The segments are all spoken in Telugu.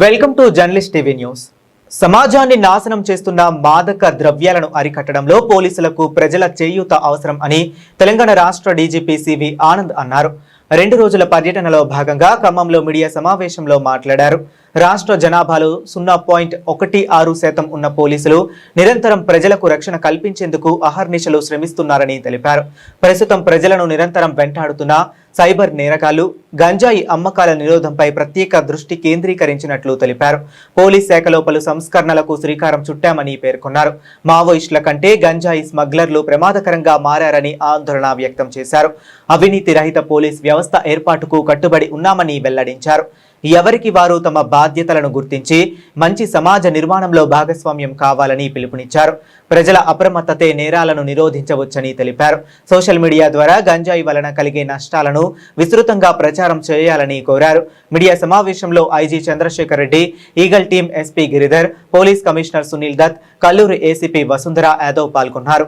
Welcome to journalist TV news. సమాజాన్ని నాశనం చేస్తున్న మాదక ద్రవ్యాలను అరికట్టడంలో పోలీసులకు ప్రజల చేయూత అవసరం అని తెలంగాణ రాష్ట్ర డీజీపీ సివి ఆనంద్ అన్నారు. 2 రోజుల పర్యటనలో భాగంగా ఖమ్మంలో మీడియా సమావేశంలో మాట్లాడారు. రాష్ట్ర జనాభాలో 0.16% ఉన్న పోలీసులు నిరంతరం ప్రజలకు రక్షణ కల్పించేందుకు అహర్నిశలు శ్రమిస్తున్నారని తెలిపారు. ప్రస్తుతం ప్రజలను నిరంతరం వెంటాడుతున్న సైబర్ నేరగాళ్లు, గంజాయి అమ్మకాల నిరోధంపై ప్రత్యేక దృష్టి కేంద్రీకరించినట్లు తెలిపారు. పోలీస్ శాఖలో పలు సంస్కరణలకు శ్రీకారం చుట్టామని పేర్కొన్నారు. మావోయిస్టుల కంటే గంజాయి స్మగ్లర్లు ప్రమాదకరంగా మారారని ఆందోళన వ్యక్తం చేశారు. అవినీతి రహిత పోలీస్ వ్యవస్థ ఏర్పాటుకు కట్టుబడి ఉన్నామని వెల్లడించారు. ఎవరికి వారు తమ బాధ్యతలను గుర్తించి మంచి సమాజ నిర్మాణంలో భాగస్వామ్యం కావాలని పిలుపునిచ్చారు. ప్రజల అప్రమత్తతే నేరాలను నిరోధించవచ్చని తెలిపారు. సోషల్ మీడియా ద్వారా గంజాయి వలన కలిగే నష్టాలను విస్తృతంగా ప్రచారం చేయాలని కోరారు. మీడియా సమావేశంలో IG Chandrashekar Reddy, eagle team SP Giridhar, police commissioner Sunil Dutt, Kalluru ACP Vasundhara Yadav పాల్గొన్నారు.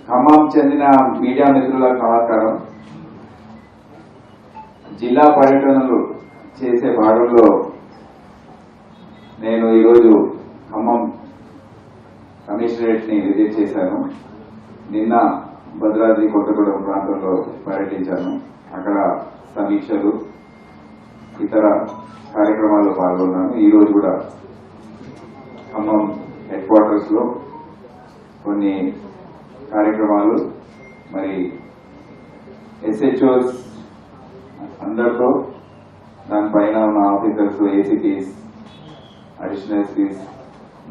ఖమ్మం చెందిన మీడియా మిత్రులకు నమస్కారం. జిల్లా పర్యటనలు చేసే భాగంలో నేను ఈరోజు ఖమ్మం కమిషనరేట్ ని విజిట్ చేశాను. నిన్న భద్రాద్రి కొత్తగూడెం ప్రాంతంలో పర్యటించాను. అక్కడ సమీక్షలు, ఇతర కార్యక్రమాల్లో పాల్గొన్నాను. ఈరోజు కూడా ఖమ్మం హెడ్ క్వార్టర్స్ లో కొన్ని కార్యక్రమాలు, మరి ఎస్హెచ్ఓస్ అందరితో, దానిపైన ఉన్న ఆఫీసర్స్, ఏసీపీస్, అడిషనల్ ఎస్పీస్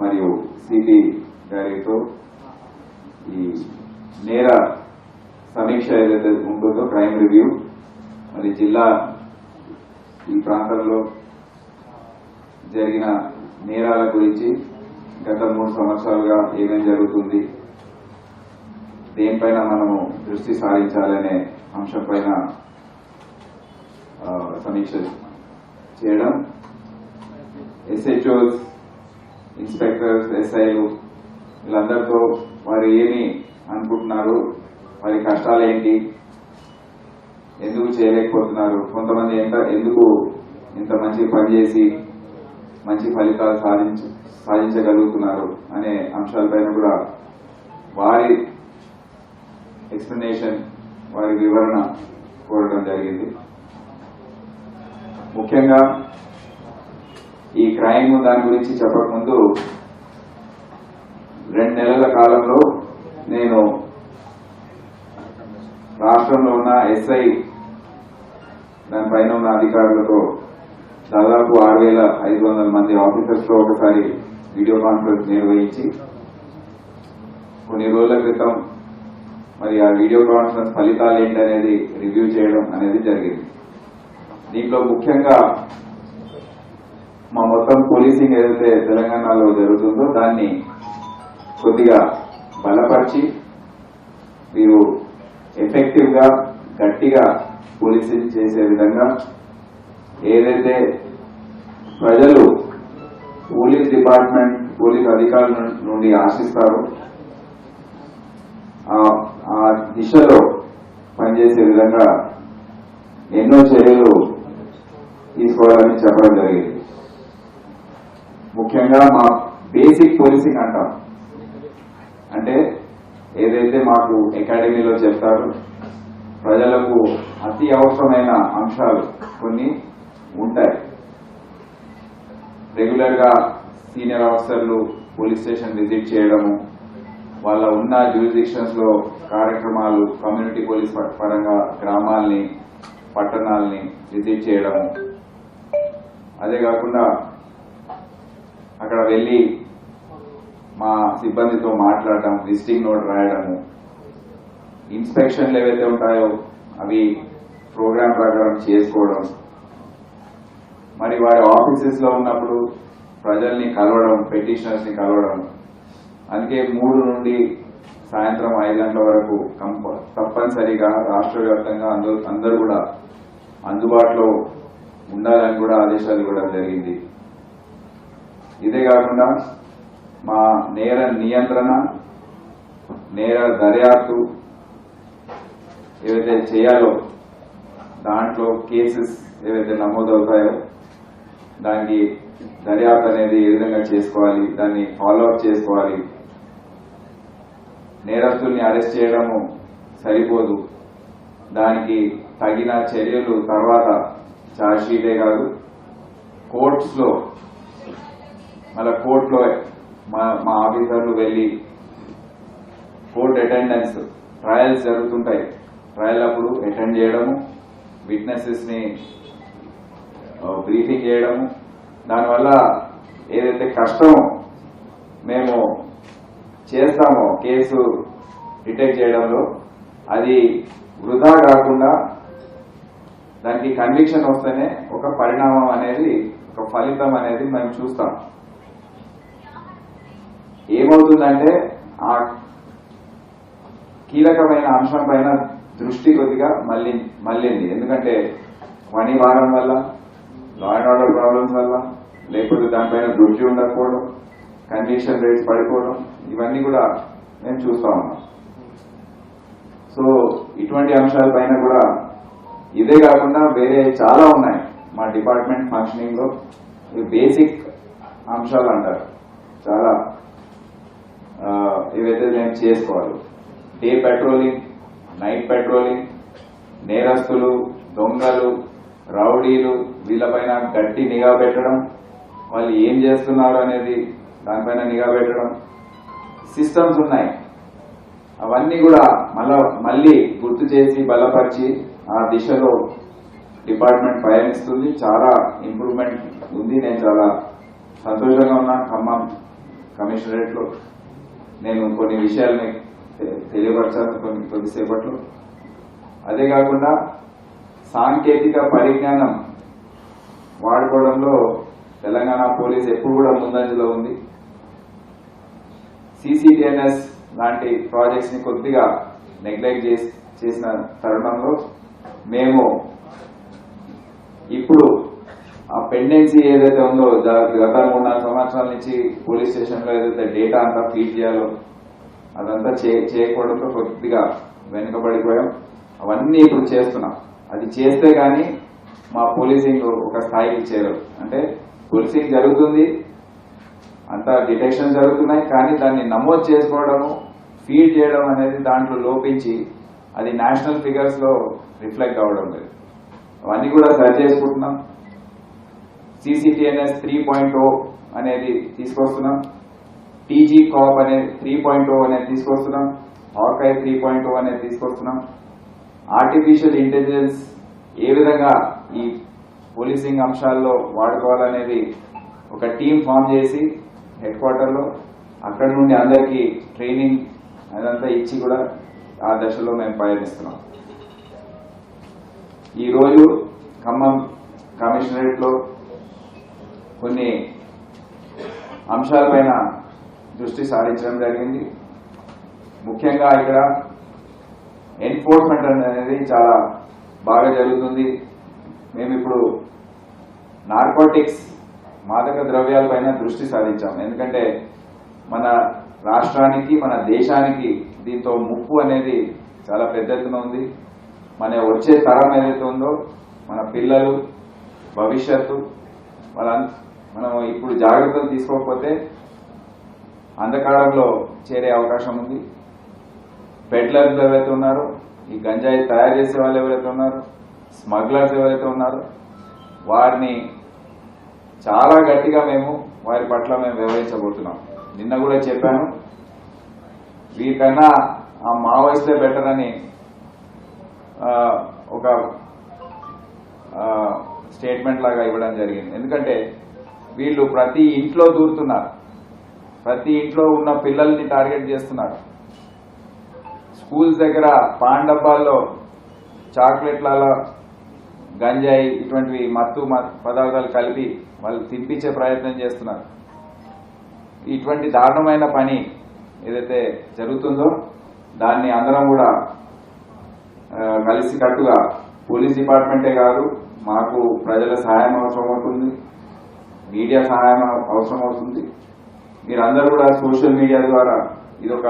మరియు సిపి గారితో ఈ నేర సమీక్ష ఏదైతే ఉంటుందో, క్రైమ్ రివ్యూ, మరి జిల్లా ఈ ప్రాంతంలో జరిగిన నేరాల గురించి గత 3 సంవత్సరాలుగా ఏమేం జరుగుతుంది, దేనిపైన మనము దృష్టి సారించాలనే అంశంపైన సమీక్ష చేయడం, ఎస్హెచ్ఓస్, ఇన్స్పెక్టర్స్, ఎస్ఐలు వీళ్ళందరితో వారు ఏమి అనుకుంటున్నారు, వారి కష్టాలు ఏంటి, ఎందుకు చేయలేకపోతున్నారు, కొంతమంది ఎందుకు ఇంత మంచి పని చేసి మంచి ఫలితాలు సాధించగలుగుతున్నారు అనే అంశాలపైన కూడా వారి ఎక్స్ప్లెనేషన్, వారి వివరణ కోరడం జరిగింది. ముఖ్యంగా ఈ క్రైమ్ దాని గురించి చెప్పకముందు 2 నెలల కాలంలో నేను రాష్ట్రంలో ఉన్న ఎస్ఐ, దానిపైన ఉన్న అధికారులతో దాదాపు 6,500 మంది ఆఫీసర్స్ తో ఒకసారి వీడియో కాన్ఫరెన్స్ నిర్వహించి కొన్ని రోజుల క్రితం మరి ఆ వీడియో కాన్ఫరెన్స్ ఫలితాలు ఏంటనేది రివ్యూ చేయడం అనేది జరిగింది. దీంట్లో ముఖ్యంగా మా మొత్తం పోలీసింగ్ ఏదైతే తెలంగాణలో జరుగుతుందో దాన్ని కొద్దిగా బలపరిచి మీరు ఎఫెక్టివ్ గా, గట్టిగా పోలీసింగ్ చేసే విధంగా ఏదైతే ప్రజలు పోలీస్ డిపార్ట్మెంట్, పోలీస్ అధికారుల నుండి ఆశిస్తారో ఆ దిశలో పనిచేసే విధంగా ఎన్నో చర్యలు తీసుకోవాలని చెప్పడం జరిగింది. ముఖ్యంగా మా బేసిక్ పోలీసింగ్ అంటాం, అంటే ఏదైతే మాకు అకాడమీలో చెప్తారో ప్రజలకు అతి అవసరమైన అంశాలు కొన్ని ఉంటాయి. రెగ్యులర్ గా సీనియర్ ఆఫీసర్లు పోలీస్ స్టేషన్ విజిట్ చేయడము, వాళ్ళ ఉన్న జ్యూరిడిక్షన్స్ లో కార్యక్రమాలు, కమ్యూనిటీ పోలీస్ పరంగా గ్రామాల్ని, పట్టణాలని విజిట్ చేయడము, అదే కాకుండా అక్కడ వెళ్లి మా సిబ్బందితో మాట్లాడటం, విజిటింగ్ నోట్ రాయడము, ఇన్స్పెక్షన్లు ఏవైతే ఉంటాయో అవి ప్రోగ్రాం ప్రకారం చేసుకోవడం, మరి వారి ఆఫీసెస్ లో ఉన్నప్పుడు ప్రజల్ని కలవడం, పెటిషనర్స్ ని కలవడం. అందుకే 3 నుండి సాయంత్రం 5 గంటల వరకు తప్పనిసరిగా రాష్ట్ర వ్యాప్తంగా అందరూ కూడా అందుబాటులో ఉండాలని కూడా ఆదేశాలు ఇవ్వడం జరిగింది. ఇదే కాకుండా మా నేర నియంత్రణ, నేర దర్యాప్తు ఏవైతే చేయాలో దాంట్లో కేసెస్ ఏవైతే నమోదవుతాయో దానికి దర్యాప్తు అనేది ఏ విధంగా చేసుకోవాలి, దాన్ని ఫాలో అప్ చేసుకోవాలి. నేరస్తుల్ని అరెస్ట్ చేయడము సరిపోదు, దానికి తగిన చర్యలు తర్వాత ఛార్జ్ షీటే కాదు, కోర్ట్స్ లో మళ్ళీ కోర్టులో మా ఆఫీసర్లు వెళ్ళి కోర్ట్ అటెండెన్స్, ట్రయల్స్ జరుగుతుంటాయి, ట్రయల్ అప్పుడు అటెండ్ చేయడము, విట్నెసెస్ ని బ్రీఫింగ్ చేయడము. దానివల్ల ఏదైతే కష్టమో మేము చేస్తామో కేసు డిటెక్ట్ చేయడంలో అది వృధా కాకుండా దానికి కన్విక్షన్ వస్తేనే ఒక పరిణామం అనేది, ఒక ఫలితం అనేది మేము చూస్తాం. ఏమవుతుందంటే ఆ కీలకమైన అంశం పైన దృష్టి కొద్దిగా మళ్ళింది. ఎందుకంటే పని వారం వల్ల, లా అండ్ ఆర్డర్ ప్రాబ్లమ్స్ వల్ల, లేకపోతే దానిపైన దృష్టి ఉండకపోవడం, కన్విక్షన్ రేట్స్ పడిపోవడం, ఇవన్నీ కూడా మేము చూస్తా ఉన్నాం. సో ఇటువంటి అంశాలపైన కూడా ఇదే కాకుండా వేరే చాలా ఉన్నాయి మా డిపార్ట్మెంట్ ఫంక్షనింగ్ లో. బేసిక్ అంశాలు అంటారు చాలా, ఏవైతే మేము చేసుకోవాలి. డే పెట్రోలింగ్, నైట్ పెట్రోలింగ్, నేరస్తులు, దొంగలు, రౌడీలు, వీళ్ళపైన గట్టి నిఘా పెట్టడం, వాళ్ళు ఏం చేస్తున్నారు అనేది దానిపైన నిఘా పెట్టడం. సిస్టమ్స్ ఉన్నాయి, అవన్నీ కూడా మళ్ళీ గుర్తు చేసి బలపరిచి ఆ దిశలో డిపార్ట్మెంట్ పయనిస్తుంది. చాలా ఇంప్రూవ్మెంట్ ఉంది. నేను చాలా సంతోషంగా ఉన్నాను. ఖమ్మం కమిషనరేట్ లో నేను కొన్ని విషయాల్ని తెలియపరచాను కొద్దిసేపట్లో. అదే కాకుండా సాంకేతిక పరిజ్ఞానం వాడుకోవడంలో తెలంగాణ పోలీస్ ఎప్పుడు కూడా ముందంజలో ఉంది. సిసిటిఎన్ఎస్ లాంటి ప్రాజెక్ట్స్ ని కొద్దిగా నెగ్లెక్ట్ చేసిన తరుణంలో మేము ఇప్పుడు ఆ పెండెన్సీ ఏదైతే ఉందో గత 3-4 సంవత్సరాల నుంచి పోలీస్ స్టేషన్ లో ఏదైతే డేటా అంతా ఫీడ్ చేయాలో అదంతా చేయకపోవడంతో కొద్దిగా వెనుకబడిపోయాం. అవన్నీ ఇప్పుడు చేస్తున్నాం. అది చేస్తే గానీ మా పోలీసింగ్ ఒక స్థాయికి చేరదు. అంటే పోలీసింగ్ జరుగుతుంది, అంతా డిటెక్షన్ జరుగుతున్నాయి, కానీ దాన్ని నమోదు చేసుకోవడము, ఫీడ్ చేయడం అనేది దాంట్లో లోపించి అది నేషనల్ ఫిగర్స్ లో రిఫ్లెక్ట్ అవ్వడం లేదు. అవన్నీ కూడా సరి చేసుకుంటున్నాం. సిసిటిఎన్ఎస్ 3.0 అనేది తీసుకొస్తున్నాం. టీజీ కాప్ అనేది 3.0 అనేది తీసుకొస్తున్నాం. హాకాయ్ 3.0 అనేది తీసుకొస్తున్నాం. ఆర్టిఫిషియల్ ఇంటెలిజెన్స్ ఏ విధంగా ఈ పోలీసింగ్ అంశాల్లో వాడుకోవాలనేది ఒక టీం ఫామ్ చేసి హెడ్ క్వార్టర్ లో అక్కడి నుండి అందరికీ ట్రైనింగ్ అదంతా ఇచ్చి కూడా ఆ దశలో మేము పయనిస్తున్నాం. ఈరోజు ఖమ్మం కమిషనరేట్ లో కొన్ని అంశాలపైన దృష్టి సారించడం జరిగింది. ముఖ్యంగా ఇక్కడ ఎన్ఫోర్స్మెంట్ అనేది చాలా బాగా జరుగుతుంది. మేము ఇప్పుడు నార్కోటిక్స్, మాదక ద్రవ్యాలపైన దృష్టి సారించాం. ఎందుకంటే మన రాష్ట్రానికి, మన దేశానికి దీంతో ముప్పు అనేది చాలా పెద్ద ఎత్తున ఉంది. మన వచ్చే తరం ఏదైతే ఉందో, మన పిల్లలు భవిష్యత్తు, మనం ఇప్పుడు జాగ్రత్తలు తీసుకోకపోతే అంధకారంలో చేరే అవకాశం ఉంది. పెడ్లర్స్ ఎవరైతే ఉన్నారో, ఈ గంజాయి తయారు చేసే వాళ్ళు ఎవరైతే ఉన్నారో, స్మగ్లర్స్ ఎవరైతే ఉన్నారో, వారిని చాలా గట్టిగా వారి పట్ల మేము వ్యవహరించబోతున్నాం. నిన్న కూడా చెప్పాను, వీరికన్నా ఆ మావోయిస్టే బెటర్ అని ఒక స్టేట్మెంట్ లాగా ఇవ్వడం జరిగింది. ఎందుకంటే వీళ్ళు ప్రతి ఇంట్లో దూరుతున్నారు, ప్రతి ఇంట్లో ఉన్న పిల్లల్ని టార్గెట్ చేస్తున్నారు. స్కూల్స్ దగ్గర పాన్ డబ్బాల్లో చాక్లెట్లలో గంజాయి ఇటువంటివి మత్తు పదార్థాలు కలిపి వాళ్ళు తినిపించే ప్రయత్నం చేస్తున్నారు. ఇటువంటి దారుణమైన పని ఏదైతే జరుగుతుందో దాన్ని అందరం కూడా కలిసికట్టుగా, పోలీస్ డిపార్ట్మెంటే కాదు, మాకు ప్రజల సహాయం అవసరం అవుతుంది, మీడియా సహాయం అవసరం అవుతుంది. మీరందరూ కూడా సోషల్ మీడియా ద్వారా ఇదొక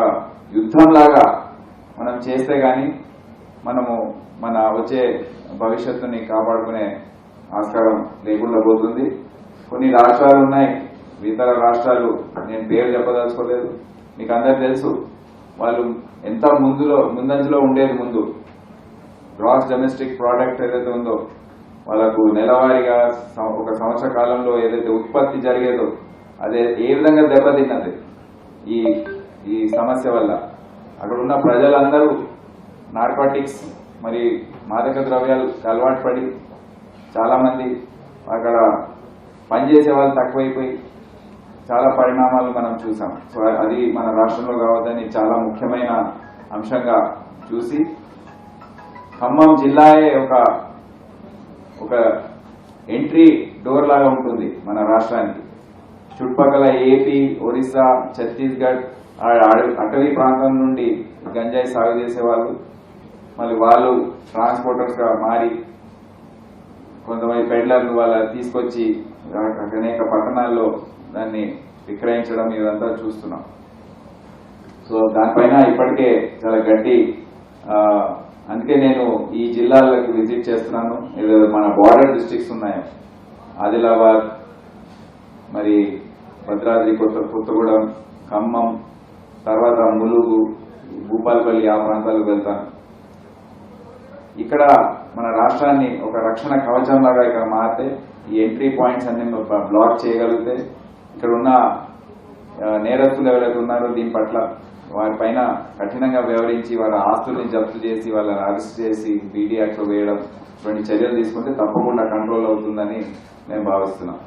యుద్ధంలాగా మనం చేస్తే గాని మనము మన వచ్చే భవిష్యత్తుని కాపాడుకునే ఆస్కారం లేకుండా పోతుంది. కొన్ని రాష్ట్రాలు ఉన్నాయి, ఇతర రాష్ట్రాలు నేను పేరు చెప్పదలుచుకోలేదు, మీకు అందరికి తెలుసు. వాళ్ళు ఎంత ముందంజలో ఉండేది. ముందు గ్రాస్ డొమెస్టిక్ ప్రోడక్ట్ ఏదైతే ఉందో వాళ్ళకు నెలవారీగా ఒక సంవత్సర కాలంలో ఏదైతే ఉత్పత్తి జరిగేదో అదే ఏ విధంగా దెబ్బతిన్నది ఈ సమస్య వల్ల. అక్కడ ఉన్న ప్రజలందరూ నార్కోటిక్స్ మరి మాదక ద్రవ్యాలు అలవాటు పడి చాలా మంది అక్కడ పనిచేసే వాళ్ళు తక్కువైపోయి చాలా పరిణామాలు మనం చూసాం. సో అది మన రాష్ట్రంలో కావద్దని చాలా ముఖ్యమైన అంశంగా చూసి ఖమ్మం జిల్లాయే ఒక ఎంట్రీ డోర్ లాగా ఉంటుంది మన రాష్ట్రానికి. చుట్టుపక్కల ఏపీ, ఒరిస్సా, ఛత్తీస్గఢ్ అటవీ ప్రాంతం నుండి గంజాయి సాగు చేసేవాళ్ళు మళ్ళీ వాళ్ళు ట్రాన్స్పోర్టర్స్ గా మారి కొంతమంది పెడ్లర్లు వాళ్ళ తీసుకొచ్చి అనేక పట్టణాల్లో దాన్ని విక్రయించడం ఇదంతా చూస్తున్నాం. సో దానిపైన ఇప్పటికే చాలా గట్టి అందుకే నేను ఈ జిల్లాలకు విజిట్ చేస్తున్నాను. మన బార్డర్ డిస్ట్రిక్ట్స్ ఉన్నాయి, ఆదిలాబాద్, మరి భద్రాద్రి కొత్తగూడెం, ఖమ్మం, తర్వాత ములుగు, భూపాలపల్లి ఆ ప్రాంతాలకు వెళ్తాను. ఇక్కడ మన రాష్ట్రాన్ని ఒక రక్షణ కవచం లాగా ఇక్కడ మారితే ఈ ఎంట్రీ పాయింట్స్ అన్ని బ్లాక్ చేయగలిగితే ఇక్కడ ఉన్న నేరస్తులు ఎవరైతే ఉన్నారో దీని పట్ల వారిపైన కఠినంగా వ్యవహరించి వాళ్ళ ఆస్తుల్ని జప్తు చేసి వాళ్ళని అరెస్ట్ చేసి బీడీ యాక్ట్ లో వేయడం ఇటువంటి చర్యలు తీసుకుంటే తప్పకుండా కంట్రోల్ అవుతుందని నేను భావిస్తున్నాను.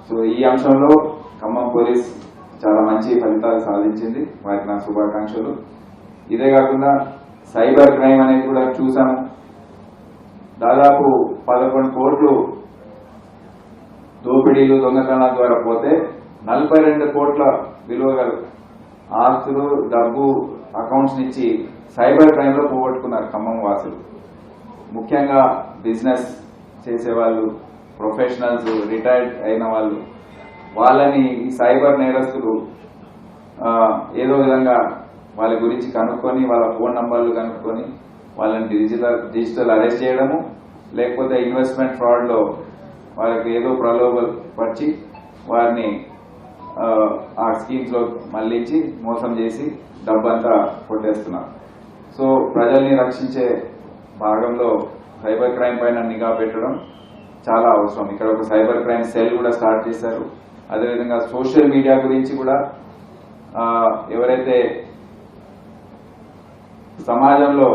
సో ఈ అంశంలో ఖమ్మం పోలీస్ చాలా మంచి ఫలితాలు సాధించింది, వారికి నా శుభాకాంక్షలు. ఇదే కాకుండా సైబర్ క్రైమ్ అనేది కూడా చూసాము. దాదాపు 11 కోట్లు దోపిడీలు దొంగతనాల ద్వారా పోతే 42 కోట్ల విలువ గల ఆస్తులు డబ్బు అకౌంట్స్ నుంచి సైబర్ క్రైమ్ లో పోగొట్టుకున్నారు ఖమ్మం వాసులు. ముఖ్యంగా బిజినెస్ చేసేవాళ్ళు, ప్రొఫెషనల్స్, రిటైర్డ్ అయిన వాళ్ళు, వాళ్ళని ఈ సైబర్ నేరస్తులు ఏదో విధంగా వాళ్ళ గురించి కనుక్కొని వాళ్ళ ఫోన్ నంబర్లు కనుక్కొని వాళ్ళని డిజిటల్ అరెస్ట్ చేయడము, లేకపోతే ఇన్వెస్ట్మెంట్ ఫ్రాడ్ లో వాళ్ళకి ఏదో ప్రలోభాలు పరిచి వారిని ఆ స్కీమ్స్ లో మళ్లించి మోసం చేసి డబ్బంతా కొట్టేస్తున్నారు. సో ప్రజల్ని రక్షించే భాగంలో సైబర్ క్రైమ్ పైన నిఘా పెట్టడం చాలా అవసరం. ఇక్కడ ఒక సైబర్ క్రైమ్ సెల్ కూడా స్టార్ట్ చేశారు. అదేవిధంగా సోషల్ మీడియా గురించి కూడా ఎవరైతే సమాజంలో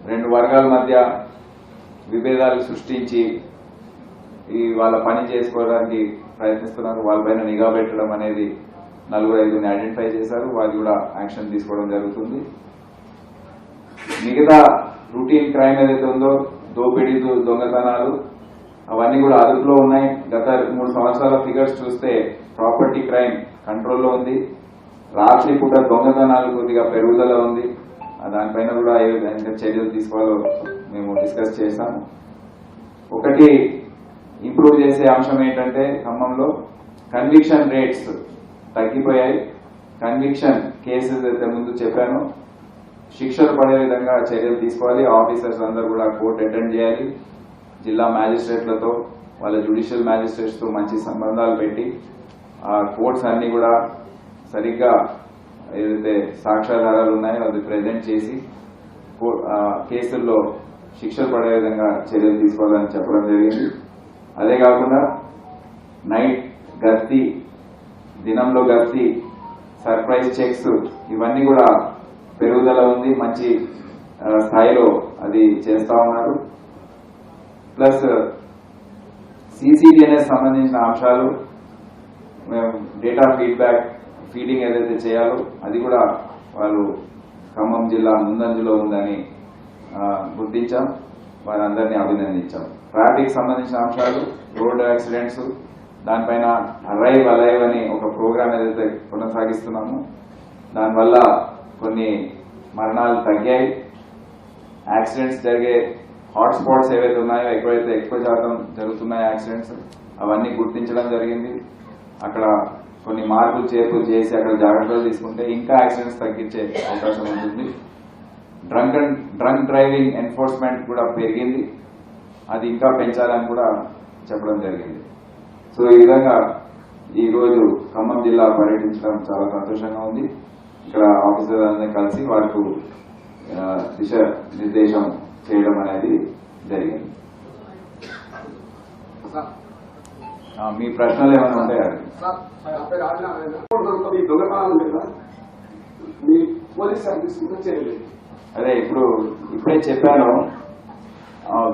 2 వర్గాల మధ్య విభేదాలు సృష్టించి వాళ్ళ పని చేసుకోవడానికి ప్రయత్నిస్తున్నారు, వాళ్ళపైన నిఘా పెట్టడం అనేది 4-5 ఐడెంటిఫై చేశారు, వాళ్ళు కూడా యాక్షన్ తీసుకోవడం జరుగుతుంది. మిగతా రూటీన్ క్రైమ్ ఏదైతే ఉందో దోపిడీ దొంగతనాలు అవన్నీ కూడా అదుపులో ఉన్నాయి. గత 3 సంవత్సరాల ఫిగర్స్ చూస్తే ప్రాపర్టీ క్రైమ్ కంట్రోల్లో ఉంది. రాత్రి పూట దొంగతనాలు కొద్దిగా పెరుగుదల ఉంది. దానిపైన కూడా ఏ విధంగా చర్యలు తీసుకోవాలో మేము డిస్కస్ చేశాము. ఒకటి ఇంప్రూవ్ చేసే అంశం ఏంటంటే ఖమ్మంలో కన్విక్షన్ రేట్స్ తగ్గిపోయాయి. కన్విక్షన్ కేసెస్ అయితే ముందు చెప్పాను, శిక్షలు పడే విధంగా చర్యలు తీసుకోవాలి. ఆఫీసర్స్ అందరూ కూడా కోర్టు అటెండ్ చేయాలి. జిల్లా మ్యాజిస్ట్రేట్లతో వాళ్ళ జ్యుడిషియల్ మ్యాజిస్ట్రేట్స్ తో మంచి సంబంధాలు పెట్టి ఆ కోర్ట్స్ అన్ని కూడా సరిగ్గా ఏదైతే సాక్ష్యాధారాలు ఉన్నాయో అది ప్రెజెంట్ చేసి కేసుల్లో శిక్షలు పడే విధంగా చర్యలు తీసుకోవాలని చెప్పడం జరిగింది. అదే కాకుండా నైట్ గస్తీ, దినంలో గస్తీ, సర్ప్రైజ్ చెక్స్ ఇవన్నీ కూడా పెరుగుదల ఉంది, మంచి స్థాయిలో అది చేస్తా ఉన్నారు. ప్లస్ CCTNS సంబంధించిన అంశాలు మేము డేటా ఫీడింగ్ ఏదైతే చేయాలో అది కూడా వాళ్ళు ఖమ్మం జిల్లా ముందంజలో ఉందని గుర్తించాం, వారందరినీ అభినందించాం. ట్రాఫిక్ సంబంధించిన అంశాలు, రోడ్ యాక్సిడెంట్స్, దానిపైన అరైవ్ అని ఒక ప్రోగ్రామ్ ఏదైతే కొనసాగిస్తున్నామో దానివల్ల కొన్ని మరణాలు తగ్గాయి. యాక్సిడెంట్స్ జరిగే హాట్స్పాట్స్ ఏవైతే ఉన్నాయో ఎక్కువ శాతం జరుగుతున్నాయి యాక్సిడెంట్స్, అవన్నీ గుర్తించడం జరిగింది. అక్కడ కొన్ని మార్పులు చేర్పులు చేసి అక్కడ జాగ్రత్తలు తీసుకుంటే ఇంకా యాక్సిడెంట్స్ తగ్గించే అవకాశం ఉంటుంది. డ్రంక్ డ్రైవింగ్ ఎన్ఫోర్స్మెంట్ కూడా పెరిగింది, అది ఇంకా పెంచాలని కూడా చెప్పడం జరిగింది. సో ఈ విధంగా ఈరోజు ఖమ్మం జిల్లా పర్యటించడం చాలా సంతోషంగా ఉంది. ఇక్కడ ఆఫీసర్లందరినీ కలిసి వారికి దిశ నిర్దేశం చేయడం అనేది జరిగింది. మీ ప్రశ్నలు ఏమైనా ఉంటాయా? అదే ఇప్పుడే చెప్పాను,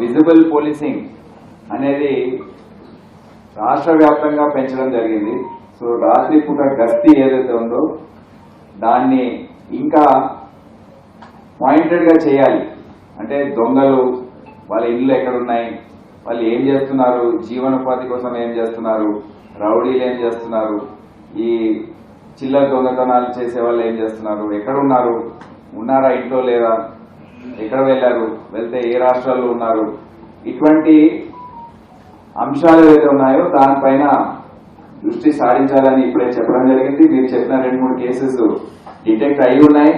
విజిబుల్ పోలీసింగ్ అనేది రాష్ట్ర వ్యాప్తంగా పెంచడం జరిగింది. సో రాత్రిపూట గస్తీ ఏదైతే ఉందో దాన్ని ఇంకా పాయింటెడ్ గా చేయాలి. అంటే దొంగలు వాళ్ళ ఇళ్ళు ఎక్కడున్నాయి, వాళ్ళు ఏం చేస్తున్నారు, జీవనోపాధి కోసం ఏం చేస్తున్నారు, రౌడీలు ఏం చేస్తున్నారు, ఈ చిల్లర దొంగతనాలు చేసే వాళ్ళు ఏం చేస్తున్నారు, ఎక్కడున్నారు, ఉన్నారా ఇంట్లో లేదా, ఎక్కడ వెళ్లారు, వెళ్తే ఏ రాష్ట్రాల్లో ఉన్నారు, ఇటువంటి అంశాలు ఏవైతే ఉన్నాయో దానిపైన దృష్టి సారించాలని ఇప్పుడే చెప్పడం జరిగింది. మీరు చెప్పిన 2-3 కేసెస్ డిటెక్ట్ అయి ఉన్నాయి.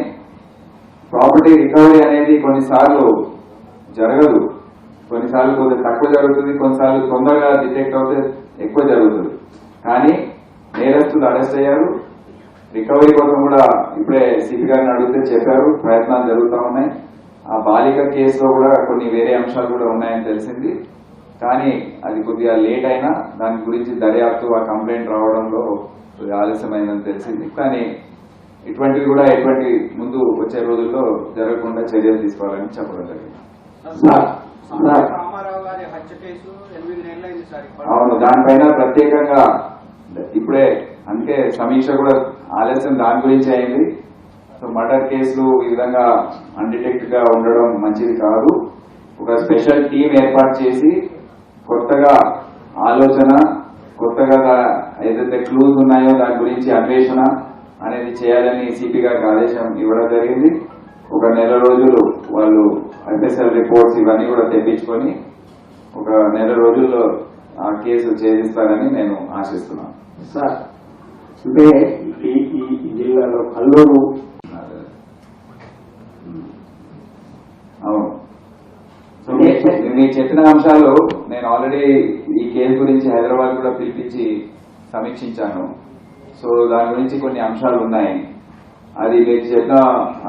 ప్రాపర్టీ రికవరీ అనేది కొన్నిసార్లు జరగదు, కొన్నిసార్లు కొద్దిగా తక్కువ జరుగుతుంది, కొన్నిసార్లు తొందరగా డిటెక్ట్ అవుతే ఎక్కువ జరుగుతుంది. కానీ నేరస్తులు అరెస్ట్ అయ్యారు. రికవరీ కోసం కూడా ఇప్పుడే సిపి గారిని అడిగితే చెప్పారు, ప్రయత్నాలు జరుగుతూ ఉన్నాయి. ఆ బాలిక కేసులో కూడా కొన్ని వేరే అంశాలు కూడా ఉన్నాయని తెలిసింది. కానీ అది కొద్దిగా లేట్ అయినా దాని గురించి దర్యాప్తు ఆ కంప్లైంట్ రావడంలో ఆలస్యమైందని తెలిసింది. కానీ ఇటువంటివి కూడా ఎటువంటి ముందు వచ్చే రోజుల్లో జరగకుండా చర్యలు తీసుకోవాలని చెప్పడం జరిగింది. అవును, దానిపైన ప్రత్యేకంగా ఇప్పుడే అందుకే సమీక్ష కూడా ఆలస్యం దాని గురించి అయింది. సో మర్డర్ కేసులు ఈ విధంగా అన్డిటెక్ట్ గా ఉండడం మంచిది కాదు. ఒక స్పెషల్ టీం ఏర్పాటు చేసి కొత్తగా ఆలోచన, కొత్తగా ఏదైతే క్లూస్ ఉన్నాయో దాని గురించి అన్వేషణ అనేది చేయాలని సిపి గారికి ఆదేశం ఇవ్వడం జరిగింది. ఒక నెల రోజులు వాళ్ళు ఎఫ్ఎస్ఎల్ రిపోర్ట్స్ ఇవన్నీ కూడా తెప్పించుకొని ఒక నెల రోజుల్లో ఆ కేసు ఛేదిస్తారని నేను ఆశిస్తున్నాను. సార్, అంటే ఈ జిల్లాలో కల్లూరు అవును. సో మీరు చెప్పిన అంశాలు నేను ఆల్రెడీ ఈ కేసు గురించి హైదరాబాద్ కూడా పిలిపించి సమీక్షించాను. సో దాని గురించి కొన్ని అంశాలు ఉన్నాయి. అది మీరు చెప్పిన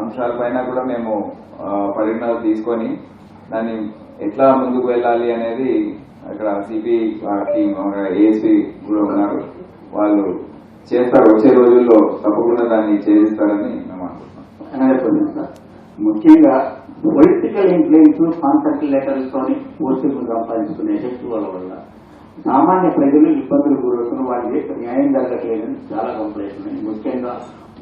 అంశాలపైన కూడా మేము పరిగణనలు తీసుకొని దాన్ని ఎట్లా ముందుకు వెళ్ళాలి అనేది అక్కడ సిపి టీం ఏఎస్పీ కూడా ఉన్నారు, వాళ్ళు చేస్తారు. వచ్చే రోజుల్లో తప్పకుండా దాన్ని చేయిస్తారని మేము అనుకుంటున్నాం. ముఖ్యంగా పొలిటికల్ ఇన్ఫ్లుయెన్స్, కాంట్రాక్ట్ లెటర్స్ తోని పోస్టులు సంపాదించుకునే శక్తుల వల్ల సామాన్య ప్రజలు ఇబ్బందులు గురవుతున్న వాళ్ళకి న్యాయం జరగట్లేదని చాలా కంప్లైంట్స్ ఉన్నాయి. ముఖ్యంగా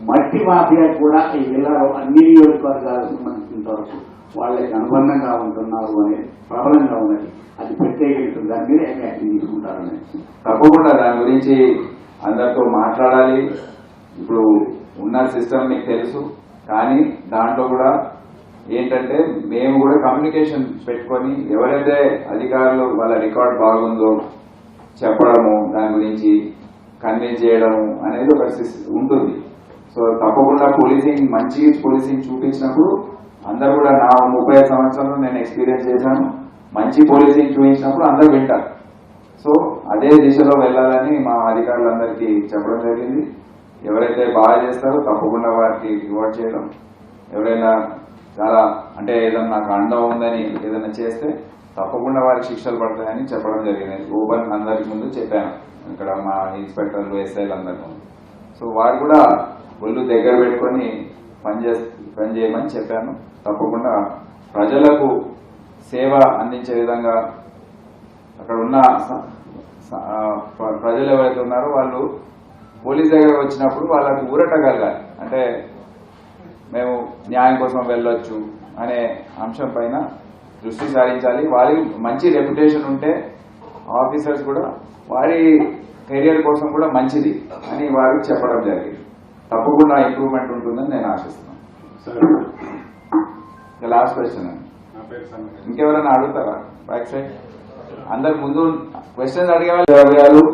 మట్టి మాఫియా కూడా ఈ జిల్లాలో అన్ని నియోజకవర్గాలకు సంబంధించిన వరకు వాళ్ళకి అనుబంధంగా ఉంటున్నారు అనేది ప్రబలంగా ఉన్నది. అది ప్రత్యేకించిన దాని మీద ఏం యాక్షన్ తీసుకుంటారని తప్పకుండా దాని గురించి అందరితో మాట్లాడాలి. ఇప్పుడు ఉన్న సిస్టమ్ మీకు తెలుసు, కానీ దాంట్లో కూడా ఏంటంటే మేము కూడా కమ్యూనికేషన్ పెట్టుకొని ఎవరైతే అధికారులు వాళ్ళ రికార్డ్ బాగుందో చెప్పడము, దాని గురించి కన్విన్స్ చేయడము అనేది ఒక ఉంటుంది. సో తప్పకుండా పోలీసింగ్, మంచి పోలీసింగ్ చూపించినప్పుడు అందరు కూడా, నా 35 సంవత్సరాలు నేను ఎక్స్పీరియన్స్ చేశాను, మంచి పోలీసింగ్ చూపించినప్పుడు అందరూ వింటారు. సో అదే దిశలో వెళ్లాలని మా అధికారులందరికీ చెప్పడం జరిగింది. ఎవరైతే బాగా చేస్తారో తప్పకుండా వారికి రివార్డ్ చేయడం, ఎవరైనా చాలా అంటే ఏదైనా నాకు అండం ఉందని ఏదైనా చేస్తే తప్పకుండా వారికి శిక్షలు పడతాయని చెప్పడం జరిగింది. ఓపెన్ అందరికి ముందు చెప్పాను, ఇక్కడ మా ఇన్స్పెక్టర్లు, ఎస్ఐలు అందరి ముందు. సో వారు కూడా ఒళ్ళు దగ్గర పెట్టుకొని పనిచేయమని చెప్పాను. తప్పకుండా ప్రజలకు సేవ అందించే విధంగా అక్కడ ఉన్న ప్రజలు ఎవరైతే ఉన్నారో వాళ్ళు పోలీస్ దగ్గర వచ్చినప్పుడు వాళ్ళకు ఊరట కలగాలి. అంటే మేము న్యాయం కోసం వెళ్ళొచ్చు అనే అంశం పైన దృష్టి సారించాలి. వారి మంచి రెప్యుటేషన్ ఉంటే ఆఫీసర్స్ కూడా వారి కెరియర్ కోసం కూడా మంచిది అని వారికి చెప్పడం జరిగింది. తప్పకుండా ఇంప్రూవ్మెంట్ ఉంటుందని నేను ఆశిస్తున్నాను. లాస్ట్ క్వశ్చన్ అండి, ఇంకెవరైనా అడుగుతారా? బ్యాక్ సైడ్ అందరు ముందు క్వశ్చన్స్ అడిగేవాళ్ళు.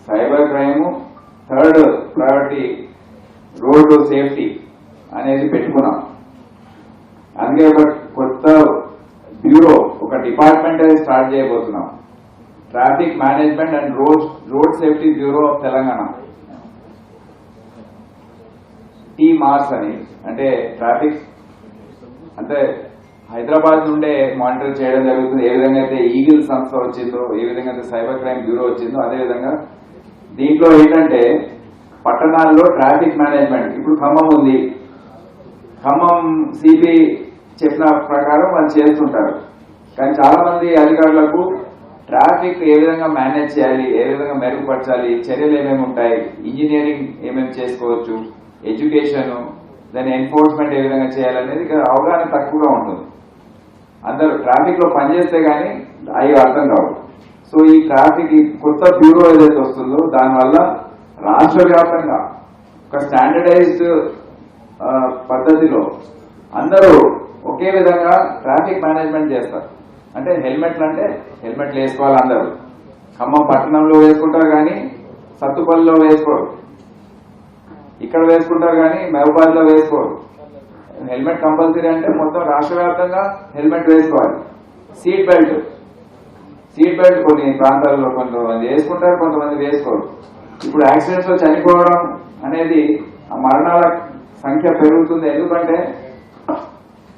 Cyber crime, third priority road safety అనేది పెట్టుకున్నాం. అందుకే ఒక కొత్త బ్యూరో, ఒక డిపార్ట్మెంట్ స్టార్ట్ చేయబోతున్నాం. Traffic management and road safety bureau of Telangana, TMARS అని, అంటే ట్రాఫిక్ అంటే హైదరాబాద్ నుండే మానిటర్ చేయడం జరుగుతుంది. ఏ విధంగా అయితే ఈగిల్ సంస్థ వచ్చిందో, ఏ విధంగా అయితే సైబర్ క్రైమ్ బ్యూరో వచ్చిందో, అదేవిధంగా దీంట్లో ఏంటంటే పట్టణాల్లో ట్రాఫిక్ మేనేజ్మెంట్, ఇప్పుడు ఖమ్మం ఉంది, ఖమ్మం సిపి చెప్పిన ప్రకారం వాళ్ళు చేస్తుంటారు. కానీ చాలా మంది అధికారులకు ట్రాఫిక్ ఏ విధంగా మేనేజ్ చేయాలి, ఏ విధంగా మెరుగుపరచాలి, చర్యలు ఏమేమి ఉంటాయి, ఇంజనీరింగ్ ఏమేమి చేసుకోవచ్చు, ఎడ్యుకేషన్, దాని ఎన్ఫోర్స్మెంట్ ఏ విధంగా చేయాలనేది అవగాహన తక్కువగా ఉంటుంది. అందరూ ట్రాఫిక్ లో పనిచేస్తే గానీ అవి అర్థం కావు. సో ఈ ట్రాఫిక్ కొత్త బ్యూరో ఏదైతే వస్తుందో దానివల్ల రాష్ట్ర వ్యాప్తంగా ఒక స్టాండర్డైజ్డ్ పద్ధతిలో అందరూ ఒకే విధంగా ట్రాఫిక్ మేనేజ్మెంట్ చేస్తారు. అంటే హెల్మెట్లు వేసుకోవాలి అందరూ. ఖమ్మం పట్టణంలో వేసుకుంటారు కానీ సత్తుపల్లిలో వేసుకోరు, ఇక్కడ వేసుకుంటారు కానీ మహబూబాద్ లో వేసుకోరు. హెల్మెట్ కంపల్సరీ అంటే మొత్తం రాష్ట్ర వ్యాప్తంగా హెల్మెట్ వేసుకోవాలి. సీట్ బెల్ట్ కొన్ని ప్రాంతాల్లో కొంతమంది వేసుకుంటారు, కొంతమంది వేసుకోరు. ఇప్పుడు యాక్సిడెంట్స్ లో చనిపోవడం అనేది ఆ మరణాల సంఖ్య పెరుగుతుంది. ఎందుకంటే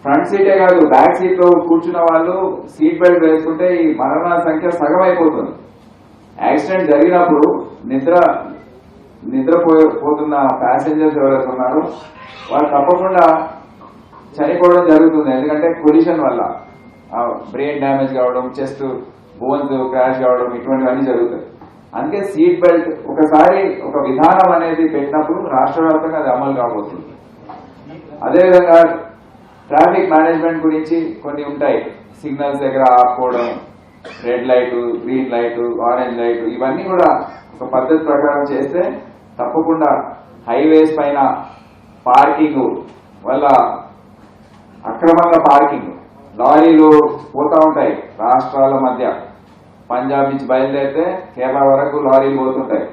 ఫ్రంట్ సీటే కాదు, బ్యాక్ సీట్ లో కూర్చున్న వాళ్ళు సీట్ బెల్ట్ వేసుకుంటే ఈ మరణాల సంఖ్య సగం అయిపోతుంది. యాక్సిడెంట్ జరిగినప్పుడు నిద్రపోతున్న ప్యాసింజర్స్ ఎవరైతే ఉన్నారో వాళ్ళు తప్పకుండా చనిపోవడం జరుగుతుంది. ఎందుకంటే కొలిషన్ వల్ల బ్రెయిన్ డ్యామేజ్ కావడం, చెస్ట్ బోన్స్ క్రాష్ కావడం, ఇటువంటివన్నీ జరుగుతాయి. అందుకే సీట్ బెల్ట్ ఒకసారి ఒక విధానం అనేది పెట్టినప్పుడు రాష్ట్ర వ్యాప్తంగా అది అమలు కాబోతుంది. అదేవిధంగా ట్రాఫిక్ మేనేజ్మెంట్ గురించి కొన్ని ఉంటాయి. సిగ్నల్స్ దగ్గర ఆపుకోవడం, red light, green light, orange light, ఇవన్నీ కూడా ఒక పద్ధతి ప్రకారం చేస్తే తప్పకుండా హైవేస్ పైన పార్కింగ్ వల్ల అక్రమంగా పార్కింగ్, లారీలు పోతా ఉంటాయి రాష్ట్రాల మధ్య. పంజాబ్ నుంచి బయలుదేరితే కేరళ వరకు లారీలు పోతుంటాయి.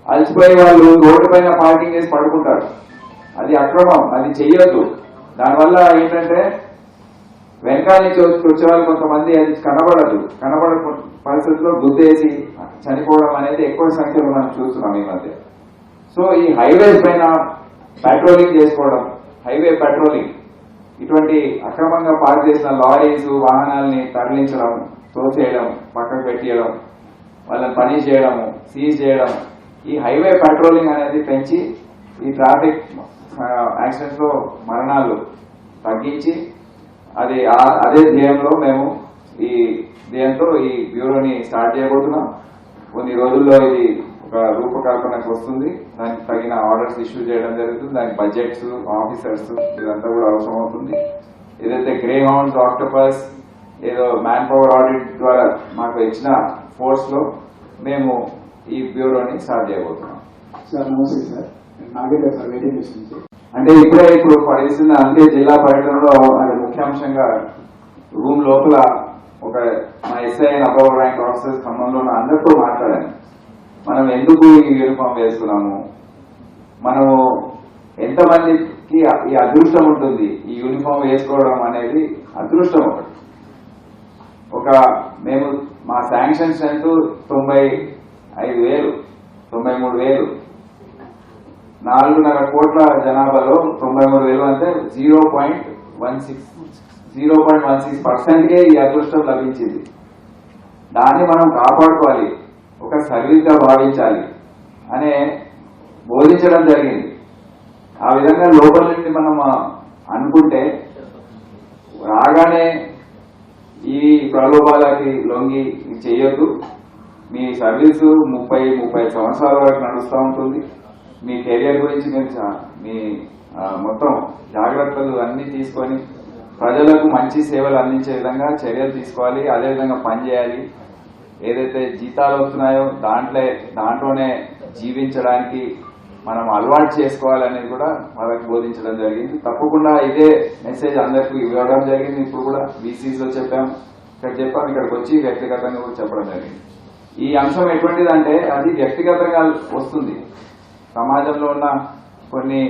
అలసిపోయి వాళ్ళు రోడ్డు పైన పార్కింగ్ చేసి పడుకుంటారు. అది అక్రమం, అది చెయ్యొద్దు. దానివల్ల ఏంటంటే వెనకాల నుంచి వచ్చే వాళ్ళు కొంతమంది అది కనబడ పరిస్థితుల్లో గుద్దేసి చనిపోవడం అనేది ఎక్కువ సంఖ్యలో మనం చూస్తున్నాం ఈ మధ్య. సో ఈ హైవేస్ పైన పెట్రోలింగ్ చేసుకోవడం, హైవే పెట్రోలింగ్, ఇటువంటి అక్రమంగా పార్క్ చేసిన లారీస్ వాహనాలని తరలించడం, తోసేయడం, పక్కకు పెట్టేయడం, వాళ్ళని పని చేయడము, సీజ్ చేయడం, ఈ హైవే పెట్రోలింగ్ అనేది పెంచి ఈ ట్రాఫిక్ యాక్సిడెంట్స్ లో మరణాలు తగ్గించి అదే ధ్యేయంలో మేము ఈ బ్యూరోని స్టార్ట్ చేయబోతున్నాం. కొన్ని రోజుల్లో ఇది ఒక రూపకల్పనకు వస్తుంది. దానికి తగిన ఆర్డర్స్ ఇష్యూ చేయడం జరుగుతుంది. దానికి బడ్జెట్స్, ఆఫీసర్స్ ఇదంతా కూడా అవసరం అవుతుంది. ఏదైతే గ్రే హౌండ్స్, ఆక్టోపస్ ఏదో మ్యాన్ పవర్ ఆడిట్ ద్వారా మాకు ఇచ్చిన ఫోర్స్ లో మేము ఈ బ్యూరోని స్టార్ట్ చేయబోతున్నాం. సార్ నమస్తే sir, Nagendra sir waiting list నుంచి. అంటే ఇప్పుడు పరిస్థితి అంటే జిల్లా పర్యటనలో అది ముఖ్యాంశంగా రూమ్ లోపల ఒక మా ఎస్ఐ అబౌవ్ ర్యాంక్ ఆఫీసర్స్ ఖమ్మంలో అందరితో మాట్లాడాను. మనం ఎందుకు ఈ యూనిఫామ్ వేసుకున్నాము, మనము ఎంతమందికి ఈ అదృష్టం ఉంటుంది ఈ యూనిఫామ్ వేసుకోవడం అనేది. అదృష్టం మేము మా శాంక్షన్ స్ట్రెంత్ 95,000, 93,000, 4.5 కోట్ల జనాభాలో 93,000 అంటే 0.16% ఈ అదృష్టం లభించింది. దాన్ని మనం కాపాడుకోవాలి, ఒక సర్వీస్ గా భావించాలి అనే బోధించడం జరిగింది. ఆ విధంగా లోపల నుండి మనం అనుకుంటే రాగానే ఈ ప్రలోభాలకి లొంగి చేయొద్దు. మీ సర్వీసు 30-35 సంవత్సరాల వరకు నడుస్తూ ఉంటుంది. మీ కెరియర్ గురించి మీ మొత్తం జాగ్రత్తలు అన్ని తీసుకొని ప్రజలకు మంచి సేవలు అందించే విధంగా చర్యలు తీసుకోవాలి. అదేవిధంగా పనిచేయాలి. ఏదైతే జీతాలు వస్తున్నాయో దాంట్లోనే జీవించడానికి మనం అలవాటు చేసుకోవాలనేది కూడా వాళ్ళకి బోధించడం జరిగింది. తప్పకుండా ఇదే మెసేజ్ అందరికీ ఇవ్వడం జరిగింది. ఇప్పుడు కూడా బీసీస్ లో చెప్పాం, ఇక్కడికి వచ్చి వ్యక్తిగతంగా కూడా చెప్పడం జరిగింది. ఈ అంశం ఎటువంటిదంటే అది వ్యక్తిగతంగా వస్తుంది. సమాజంలో ఉన్న కొన్ని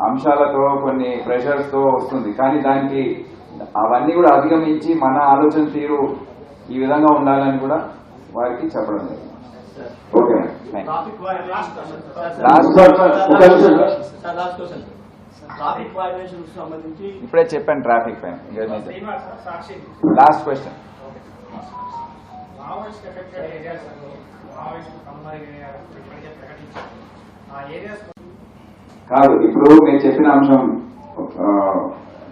అంశాలతో, కొన్ని ప్రెషర్స్ తో వస్తుంది. కానీ అవన్నీ కూడా అధిగమించి మన ఆలోచన తీరు ఈ విధంగా ఉండాలని కూడా వారికి చెప్పడం జరిగింది. ఓకే ట్రాఫిక్ వైలేషన్స్ సంబంధించి ఇప్పుడే చెప్పాను ట్రాఫిక్ పైన. Last question. కాదు, ఇప్పుడు మీరు చెప్పిన అంశం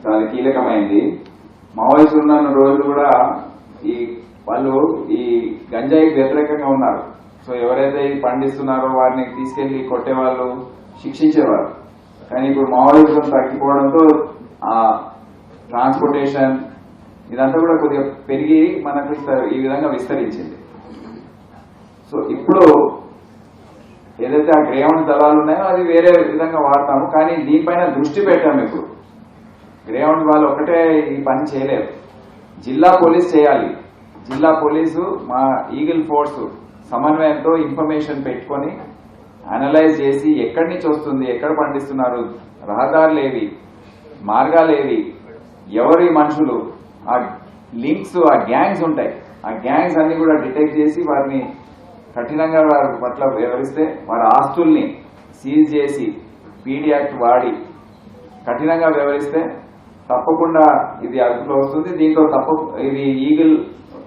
చాలా కీలకమైంది. మావోయిస్టులు ఉన్న రోజులు కూడా వాళ్ళు ఈ గంజాయికి వ్యతిరేకంగా ఉన్నారు. సో ఎవరైతే ఇది పండిస్తున్నారో వారిని తీసుకెళ్లి కొట్టేవాళ్ళు, శిక్షించేవారు. కానీ ఇప్పుడు మావోయిజం తగ్గిపోవడంతో ఆ ట్రాన్స్పోర్టేషన్ ఇదంతా కూడా కొద్దిగా పెరిగి మనకు ఈ విధంగా విస్తరించింది. సో ఇప్పుడు ఏదైతే ఆ గ్రేహౌండ్ దళాలు ఉన్నాయో అది వేరే విధంగా వాడతాము, కానీ దీనిపైన దృష్టి పెట్టాము. ఇప్పుడు గ్రేహౌండ్ వాళ్ళు ఒకటే ఈ పని చేయలేరు, జిల్లా పోలీస్ చేయాలి. జిల్లా పోలీసు మా ఈగిల్ ఫోర్స్ సమన్వయంతో ఇన్ఫర్మేషన్ పెట్టుకొని అనలైజ్ చేసి ఎక్కడి నుంచి వస్తుంది, ఎక్కడ పండిస్తున్నారు, రహదారులు ఏవి, మార్గాలు ఏవి, ఎవరి మనుషులు, ఆ లింక్స్, ఆ గ్యాంగ్స్ ఉంటాయి, ఆ గ్యాంగ్స్ అన్ని కూడా డిటెక్ట్ చేసి వారిని కఠినంగా వారి పట్ల వ్యవహరిస్తే, వారి ఆస్తుల్ని సీజ్ చేసి పీడీ యాక్ట్ వాడి కఠినంగా వ్యవహరిస్తే తప్పకుండా ఇది అదుపులో వస్తుంది. దీంతో ఇది ఈగిల్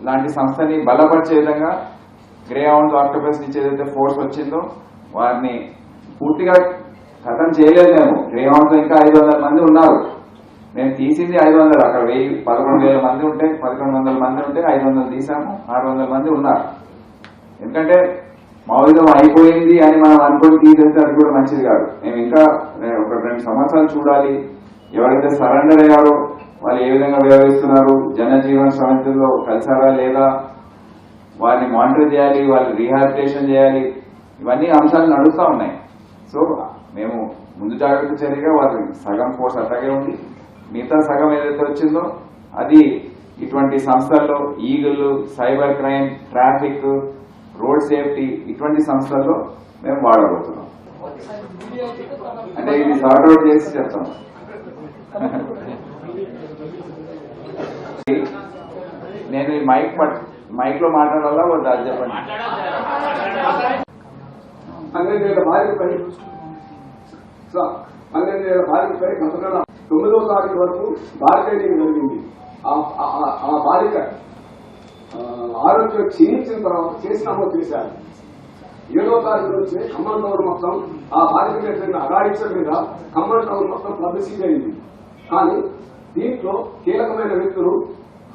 లాంటి సంస్థని బలపరిచే విధంగా గ్రేహౌండ్స్, ఆక్టోపస్ నుంచి ఏదైతే ఫోర్స్ వచ్చిందో వారిని పూర్తిగా ఖతం చేయలేదు. మేము గ్రేహౌండ్స్ ఇంకా 500 మంది ఉన్నారు. మేము తీసింది 500, అక్కడ 11,000 మంది ఉంటే 1100 మంది ఉంటే 500 తీసాము, 600 మంది ఉన్నారు. ఎందుకంటే మావోయిజం అయిపోయింది అని మనం అనుకుని తీసేస్తే అది కూడా మంచిది కాదు. మేము ఇంకా ఒక 2 సంవత్సరాలు చూడాలి. ఎవరైతే సరెండర్ అయ్యారో వాళ్ళు ఏ విధంగా వ్యవహరిస్తున్నారు, జనజీవన సమితిలో కలిసారా లేదా, వారిని మానిటర్ చేయాలి, వాళ్ళు రీహాబిలిటేషన్ చేయాలి. ఇవన్నీ అంశాలు నడుస్తూ ఉన్నాయి. సో మేము ముందు జాగ్రత్త చర్యగా వారి సగం ఫోర్స్ అట్లాగే ఉంది. మిగతా సగం ఏదైతే వచ్చిందో అది ఇటువంటి సంస్థల్లో ఈగులు, cyber crime, traffic, road safety ఇటువంటి సంస్థల్లో మేము వాడబోతున్నాం. అంటే ఇది సార్ట్అవుట్ చేసి చెప్తాం. నేను ఈ మైక్ లో మాట్లాడాలా వద్దా అది చెప్పండి. పన్నెండేళ్ల బాలికపై 9వ తారీఖు వరకు బార్గెనింగ్ జరిగింది. ఆ బాలిక ఆరోగ్యం క్షీణించిన తర్వాత కేసు నమోదు చేశారు. 7వ తారీఖు నుంచి ఖమ్మం టౌన్ మొత్తం ఆ బాలిక మీద అగాడిక్షన్ మీద ఖమ్మం టౌన్ మొత్తం పబ్లిసిటీ అయింది. కానీ దీంట్లో కీలకమైన వ్యక్తులు